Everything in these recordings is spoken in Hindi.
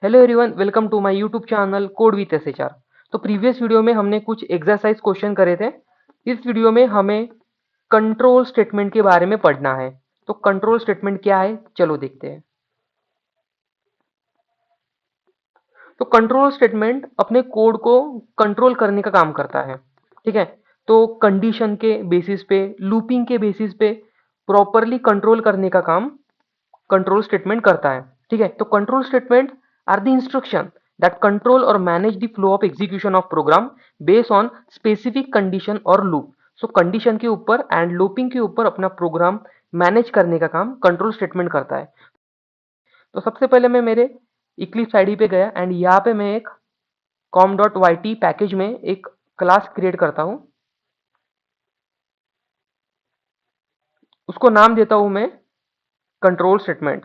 Hello everyone, welcome to my YouTube channel code with SHR. तो प्रीवियस वीडियो में हमने कुछ एक्सरसाइज क्वेश्चन करे थे। इस वीडियो में हमें कंट्रोल स्टेटमेंट के बारे में पढ़ना है। तो कंट्रोल स्टेटमेंट क्या है, चलो देखते हैं। तो कंट्रोल स्टेटमेंट अपने कोड को कंट्रोल करने का काम करता है। ठीक है, तो कंडीशन के बेसिस पे, लूपिंग के बेसिस पे प्रॉपरली कंट्रोल करने का काम कंट्रोल स्टेटमेंट करता है। ठीक है, तो control statement are the instruction that control or manage the flow of execution of program based on specific condition और loop। सो कंडीशन के ऊपर एंड लूपिंग के ऊपर अपना प्रोग्राम मैनेज करने का काम कंट्रोल स्टेटमेंट करता है। तो सबसे पहले मैं मेरे इक्लिप्स आईडी पे गया एंड यहाँ पे मैं एक com.yt पैकेज में एक क्लास क्रिएट करता हूँ। उसको नाम देता हूँ मैं कंट्रोल स्टेटमेंट।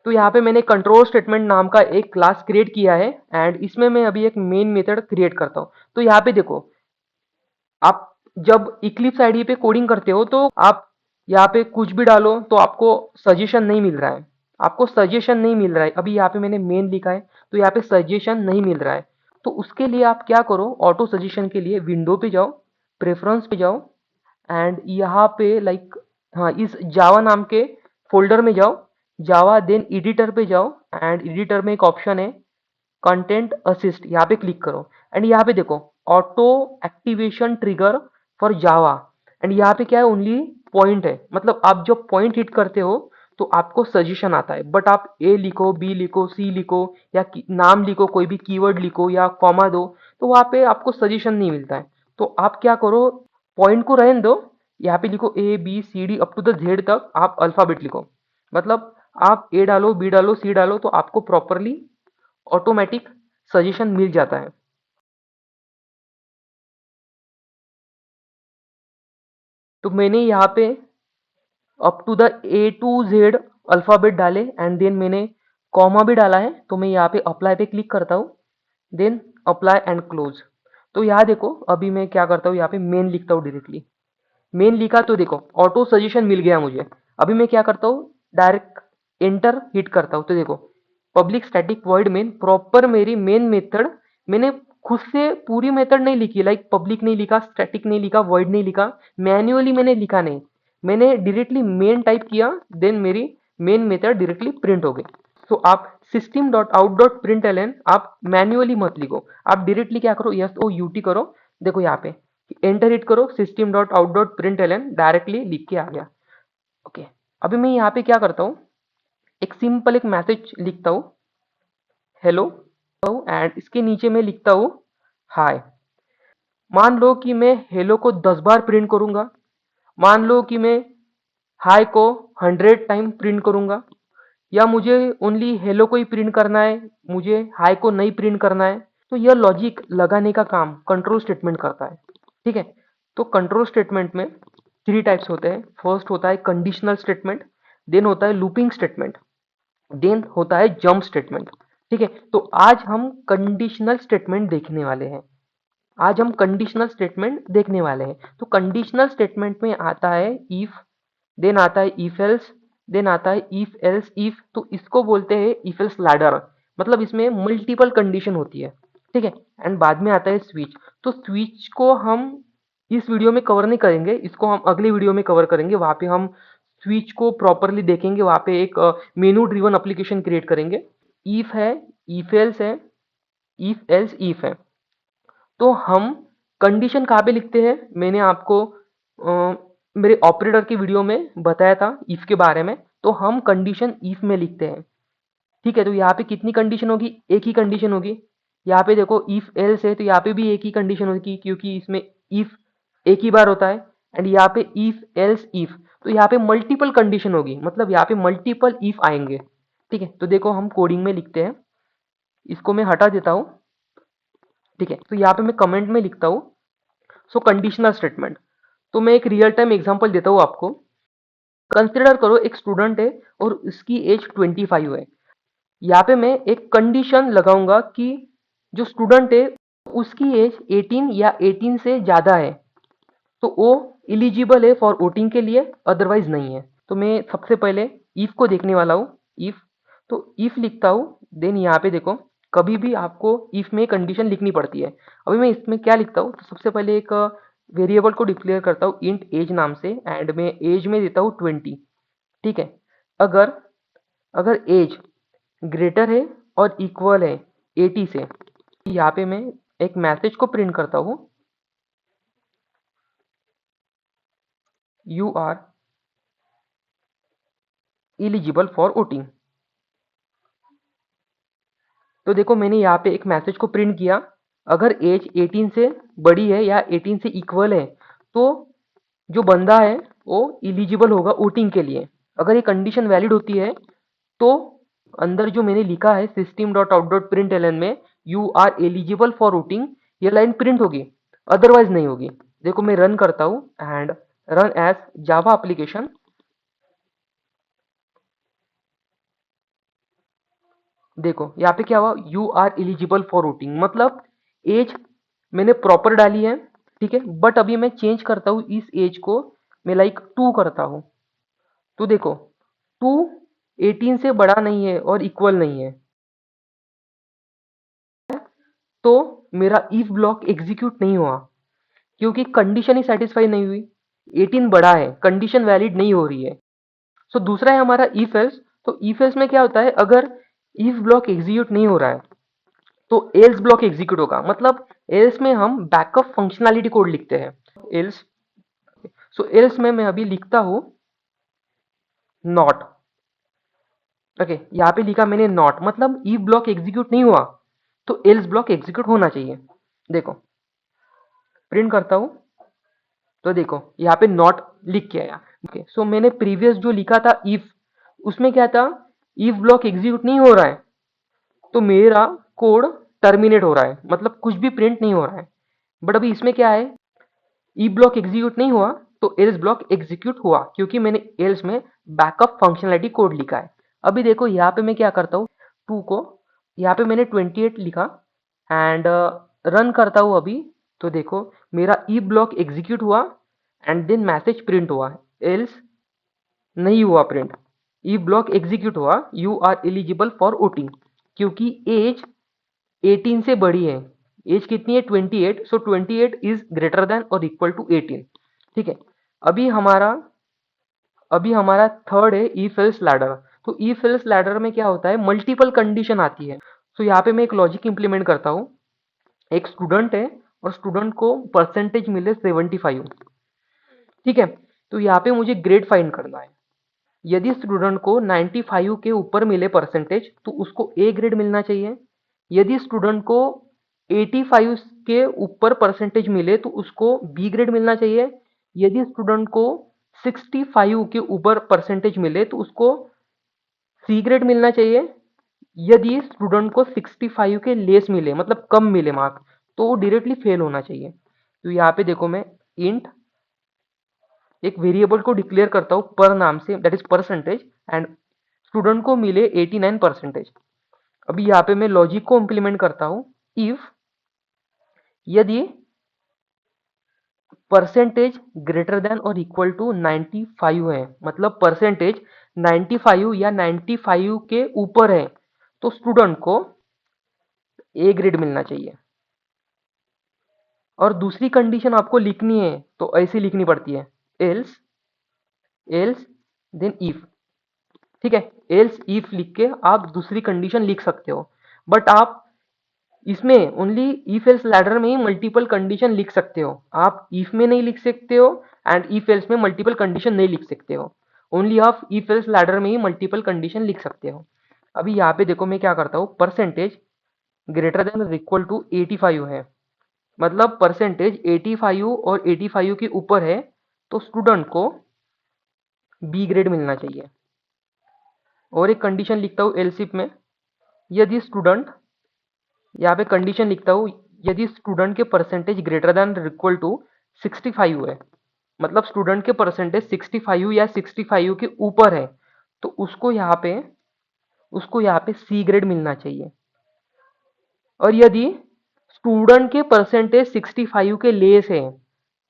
तो यहाँ पे मैंने कंट्रोल स्टेटमेंट नाम का एक क्लास क्रिएट किया है एंड इसमें मैं अभी एक मेन मेथड क्रिएट करता हूँ। तो यहाँ पे देखो, आप जब इक्लिप्स आईडी पे कोडिंग करते हो तो आप यहाँ पे कुछ भी डालो तो आपको सजेशन नहीं मिल रहा है। आपको सजेशन नहीं मिल रहा है। अभी यहाँ पे मैंने मेन लिखा है तो यहाँ पे सजेशन नहीं मिल रहा है। तो उसके लिए आप क्या करो, ऑटो सजेशन के लिए विंडो पे जाओ, प्रेफरेंस पे जाओ एंड यहाँ पे लाइक, हाँ, इस जावा नाम के फोल्डर में जाओ, जावा देन एडिटर पे जाओ एंड एडिटर में एक ऑप्शन है कंटेंट असिस्ट, यहाँ पे क्लिक करो एंड यहाँ पे देखो auto activation trigger for Java and यहाँ पे क्या है, ओनली पॉइंट है। मतलब आप जब पॉइंट हिट करते हो तो आपको सजेशन आता है, बट आप ए लिखो, बी लिखो, सी लिखो या नाम लिखो, कोई भी कीवर्ड लिखो या कॉमा दो तो वहाँ पे आपको सजेशन नहीं मिलता है। तो आप क्या करो, पॉइंट को रहने दो, यहाँ पे लिखो A B C D up to the Z तक आप अल्फाबेट लिखो। मतलब आप ए डालो, बी डालो, सी डालो तो आपको प्रॉपरली ऑटोमेटिक सजेशन मिल जाता है। तो मैंने यहाँ पे up to the A to Z alphabet डाले एंड देन मैंने कॉमा भी डाला है। तो मैं यहाँ पे अप्लाई पे क्लिक करता हूँ, देन अप्लाई एंड क्लोज। तो यहाँ देखो, अभी मैं क्या करता हूँ, यहाँ पे मेन लिखता हूँ डायरेक्टली। मेन लिखा तो देखो ऑटो सजेशन मिल गया मुझे। अभी मैं क्या करता हूँ, डायरेक्ट एंटर हिट करता हूँ तो देखो public static void main, proper मेरी मेन मेथड मैंने खुद से पूरी मेथड नहीं लिखी, लाइक पब्लिक नहीं लिखा, स्टैटिक नहीं लिखा, वॉइड नहीं लिखा, मैन्युअली मैंने लिखा नहीं, मैंने डायरेक्टली मेन टाइप किया, देन मेरी मेन मेथड डायरेक्टली प्रिंट हो गई। तो आप system dot out dot print L N आप मैन्युअली मत लिखो, आप डायरेक्टली क्या करो, यस ओ यू टी करो। देखो यहाँ पे एंटर हिट करो, system dot out dot print L N directly लिख के आ गया। ओके, अभी मैं यहाँ पे क्या करता हूँ, एक सिंपल एक मैसेज लिखता हूँ, हेलो, एंड इसके नीचे मैं लिखता हूँ हाय। मान लो कि मैं हेलो को 10 बार प्रिंट करूंगा, मान लो कि मैं हाय को 100 टाइम प्रिंट करूंगा, या मुझे ओनली हेलो को ही प्रिंट करना है, मुझे हाय को नहीं प्रिंट करना है। तो यह लॉजिक लगाने का काम कंट्रोल स्टेटमेंट करता है। ठीक है, तो कंट्रोल स्टेटमेंट में थ्री टाइप्स होते हैं। फर्स्ट होता है कंडीशनल स्टेटमेंट, देन होता है लूपिंग स्टेटमेंट, देन होता है जंप स्टेटमेंट। ठीक है, तो आज हम कंडीशनल स्टेटमेंट देखने वाले हैं। आज हम कंडीशनल स्टेटमेंट देखने वाले हैं। तो कंडीशनल स्टेटमेंट में आता है इफ, देन आता है इफ एल्स, देन आता है इफ एल्स इफ। तो इसको बोलते हैं इफ एल्स लैडर, मतलब इसमें मल्टीपल कंडीशन होती है। ठीक है, एंड बाद में आता है स्विच। तो स्विच को हम इस वीडियो में कवर नहीं करेंगे, इसको हम अगले वीडियो में कवर करेंगे। वहां पे हम स्विच को प्रॉपरली देखेंगे, वहां पे एक मेनू ड्रिवन एप्लीकेशन क्रिएट करेंगे। इफ है, इफ एल्स है, इफ एल्स इफ है। तो हम कंडीशन कहाँ पे लिखते हैं, मैंने आपको मेरे ऑपरेटर की वीडियो में बताया था इफ के बारे में। तो हम कंडीशन इफ में लिखते हैं। ठीक है, तो यहाँ पे कितनी कंडीशन होगी, एक ही कंडीशन होगी। यहाँ पे देखो इफ एल्स है तो यहाँ पे भी एक ही कंडीशन होगी, क्योंकि इसमें इफ एक ही बार होता है। एंड यहाँ पे इफ एल्स इफ, तो यहाँ पे मल्टीपल कंडीशन होगी, मतलब यहाँ पे मल्टीपल इफ आएंगे। ठीक है, तो देखो हम कोडिंग में लिखते हैं, इसको मैं हटा देता हूँ। ठीक है, तो यहाँ पे मैं कमेंट में लिखता हूँ सो कंडीशनल स्टेटमेंट। तो मैं एक रियल टाइम एग्जांपल देता हूँ आपको। कंसिडर करो एक स्टूडेंट है और उसकी एज 25 है। यहाँ पे मैं एक कंडीशन लगाऊंगा कि जो स्टूडेंट है उसकी एज 18 या 18 से ज़्यादा है, तो वो इलिजिबल है फॉर वोटिंग के लिए, अदरवाइज नहीं है। तो मैं सबसे पहले इफ को देखने वाला हूँ। इफ, तो इफ लिखता हूँ, देन यहाँ पे देखो कभी भी आपको इफ में कंडीशन लिखनी पड़ती है। अभी मैं इसमें क्या लिखता हूँ, तो सबसे पहले एक वेरिएबल को डिक्लेयर करता हूँ इंट एज नाम से, एंड मैं एज में देता हूँ 20। ठीक है, अगर अगर एज ग्रेटर है और इक्वल है 80 से, यहाँ पे मैं एक मैसेज को प्रिंट करता हूँ, you are eligible for voting. तो देखो मैंने यहाँ पे एक मैसेज को प्रिंट किया, अगर एज 18 से बड़ी है या 18 से इक्वल है तो जो बंदा है वो एलिजिबल होगा वोटिंग के लिए। अगर ये कंडीशन वैलिड होती है तो अंदर जो मैंने लिखा है system dot out dot println में you are eligible for voting, ये लाइन प्रिंट होगी, अदरवाइज नहीं होगी। देखो मैं रन करता हूँ and run as Java application. देखो यहाँ पे क्या हुआ, you are eligible for voting, मतलब एज मैंने प्रॉपर डाली है। ठीक है, बट अभी मैं चेंज करता हूँ इस एज को, मैं लाइक 2 करता हूँ। तो देखो 2 18 से बड़ा नहीं है और इक्वल नहीं है, तो मेरा इफ ब्लॉक एग्जीक्यूट नहीं हुआ क्योंकि कंडीशन ही सेटिस्फाई नहीं हुई। 18 बड़ा है, कंडीशन वैलिड नहीं हो रही है। सो दूसरा है हमारा इफ एल्स। तो इफ एल्स में क्या होता है, अगर इफ ब्लॉक एग्जीक्यूट नहीं हो रहा है तो एल्स ब्लॉक एग्जीक्यूट होगा, मतलब एल्स में हम बैकअप फंक्शनैलिटी कोड लिखते हैं। एल्स, सो एल्स में मैं अभी लिखता हूं नॉट। ओके, यहाँ पे लिखा मैंने नॉट, मतलब इफ ब्लॉक एग्जीक्यूट नहीं हुआ तो एल्स ब्लॉक एग्जीक्यूट होना चाहिए। देखो प्रिंट करता हूं, तो देखो यहाँ पे नॉट लिख के आया। ओके, सो मैंने प्रीवियस जो लिखा था इफ, उसमें क्या था, इफ ब्लॉक एग्जीक्यूट नहीं हो रहा है तो मेरा कोड टर्मिनेट हो रहा है, मतलब कुछ भी प्रिंट नहीं हो रहा है। बट अभी इसमें क्या है, ई ब्लॉक एग्जीक्यूट नहीं हुआ तो एल्स ब्लॉक एग्जीक्यूट हुआ क्योंकि मैंने एल्स में बैकअप फंक्शनैलिटी कोड लिखा है। अभी देखो यहाँ पे मैं क्या करता हूँ, 2 को यहाँ पे मैंने 28 लिखा एंड रन करता हूँ अभी। तो देखो मेरा ई ब्लॉक एग्जीक्यूट हुआ एंड देन मैसेज प्रिंट हुआ, एल्स नहीं हुआ प्रिंट। ई ब्लॉक एग्जीक्यूट हुआ, you are eligible for voting, क्योंकि एज 18 से बड़ी है। एज कितनी है, 28, सो 28 इज ग्रेटर देन और इक्वल टू 18। ठीक है, अभी हमारा अभी हमारा थर्ड है इफ एल्स लैडर। तो इफ एल्स लैडर में क्या होता है, मल्टीपल कंडीशन आती है। तो यहाँ पे मैं एक लॉजिक इंप्लीमेंट करता हूँ, एक स्टूडेंट है और स्टूडेंट को परसेंटेज मिले 75। ठीक है, तो यहाँ पे मुझे ग्रेड फाइंड करना है। यदि स्टूडेंट को 95 के ऊपर मिले परसेंटेज तो उसको ए ग्रेड मिलना चाहिए। यदि स्टूडेंट को 85 के ऊपर परसेंटेज मिले तो उसको बी ग्रेड मिलना चाहिए। यदि स्टूडेंट को 65 के ऊपर परसेंटेज मिले तो उसको सी ग्रेड मिलना चाहिए। यदि स्टूडेंट को 65 के लेस मिले, मतलब कम मिले मार्क, तो वो डायरेक्टली फेल होना चाहिए। तो यहाँ पे देखो मैं इंट एक वेरिएबल को डिक्लेयर करता हूँ पर नाम से, that is percentage, and student को मिले 89 परसेंटेज। अभी यहाँ पे मैं लॉजिक को इंप्लीमेंट करता हूँ, इफ यदि परसेंटेज ग्रेटर देन और इक्वल टू 95 है, मतलब परसेंटेज 95 या 95 के ऊपर है तो स्टूडेंट को ए ग्रेड मिलना चाहिए। और दूसरी कंडीशन आपको लिखनी है तो ऐसी लिखनी पड़ती है, एल्स एल्स देन इफ। ठीक है, एल्स इफ लिख के आप दूसरी कंडीशन लिख सकते हो, बट आप इसमें ओनली इफ एल्स लैडर में ही मल्टीपल कंडीशन लिख सकते हो, आप इफ में नहीं लिख सकते हो एंड इफ एल्स में मल्टीपल कंडीशन नहीं लिख सकते हो। ओनली आप इफ एल्स लैडर में ही मल्टीपल कंडीशन लिख सकते हो। अभी यहाँ पे देखो मैं क्या करता हूँ, परसेंटेज ग्रेटर देन और इक्वल टू 85 है, मतलब परसेंटेज 85 और 85 के ऊपर है तो स्टूडेंट को बी ग्रेड मिलना चाहिए। और एक कंडीशन लिखता हूँ एलसिफ में, यदि स्टूडेंट, यहाँ पे कंडीशन लिखता हूँ, यदि स्टूडेंट के percentage greater than equal to 65 है, मतलब स्टूडेंट के परसेंटेज 65 या 65 के ऊपर है तो उसको यहाँ पे सी ग्रेड मिलना चाहिए। और यदि स्टूडेंट के परसेंटेज 65 के लेस है,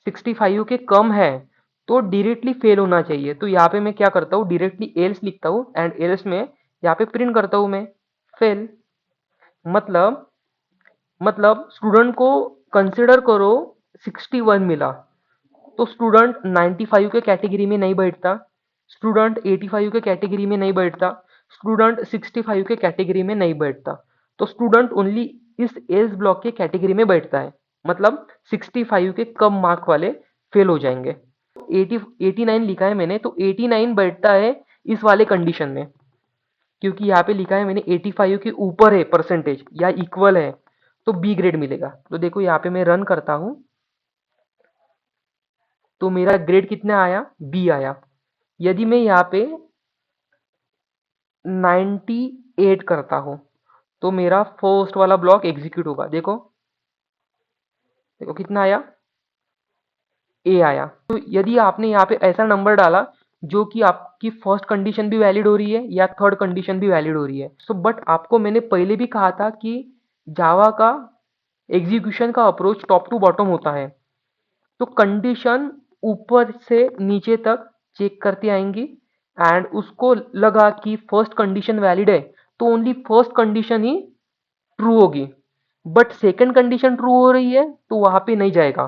65 के कम है, तो डायरेक्टली फेल होना चाहिए। तो यहाँ पे मैं क्या करता हूँ, डायरेक्टली एल्स लिखता हूँ एंड एल्स में यहाँ पे प्रिंट करता हूँ मैं फेल। मतलब स्टूडेंट को कंसिडर करो 61 मिला, तो स्टूडेंट 95 के कैटेगरी में नहीं बैठता, स्टूडेंट 85 के कैटेगरी में नहीं बैठता, स्टूडेंट 65 के कैटेगरी में नहीं बैठता। तो स्टूडेंट ओनली इस एज ब्लॉक के कैटेगरी में बैठता है, मतलब 65 के कम मार्क वाले फेल हो जाएंगे। 89 लिखा है मैंने, तो 89 बैठता है इस वाले कंडीशन में, क्योंकि यहाँ पे लिखा है मैंने 85 के ऊपर है परसेंटेज या इक्वल है तो बी ग्रेड मिलेगा। तो देखो यहाँ पे मैं रन करता हूँ, तो मेरा ग्रेड कितना आया, बी आया। यदि मैं यहाँ पे 98 करता हूँ तो मेरा फर्स्ट वाला ब्लॉक एग्जीक्यूट होगा। देखो देखो कितना आया, ए आया। तो यदि आपने यहाँ पे ऐसा नंबर डाला जो कि आपकी फर्स्ट कंडीशन भी वैलिड हो रही है या थर्ड कंडीशन भी वैलिड हो रही है, सो बट आपको मैंने पहले भी कहा था कि जावा का एग्जीक्यूशन का अप्रोच टॉप टू बॉटम होता है। तो कंडीशन ऊपर से नीचे तक चेक करती आएंगी एंड उसको लगा कि फर्स्ट कंडीशन वैलिड है तो ओनली फर्स्ट कंडीशन ही ट्रू होगी, बट सेकंड कंडीशन ट्रू हो रही है तो वहां पे नहीं जाएगा,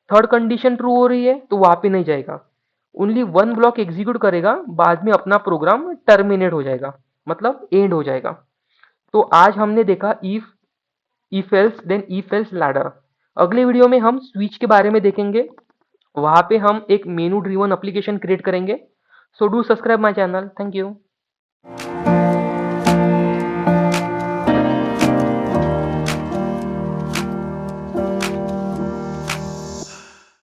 थर्ड कंडीशन ट्रू हो रही है तो वहां पे नहीं जाएगा, ओनली वन ब्लॉक एग्जीक्यूट करेगा, बाद में अपना प्रोग्राम टर्मिनेट हो जाएगा, मतलब एंड हो जाएगा। तो आज हमने देखा if else then if else ladder. अगले वीडियो में हम स्विच के बारे में देखेंगे, वहां पे हम एक मेनू ड्रिवन एप्लीकेशन क्रिएट करेंगे। So do subscribe my channel. Thank you.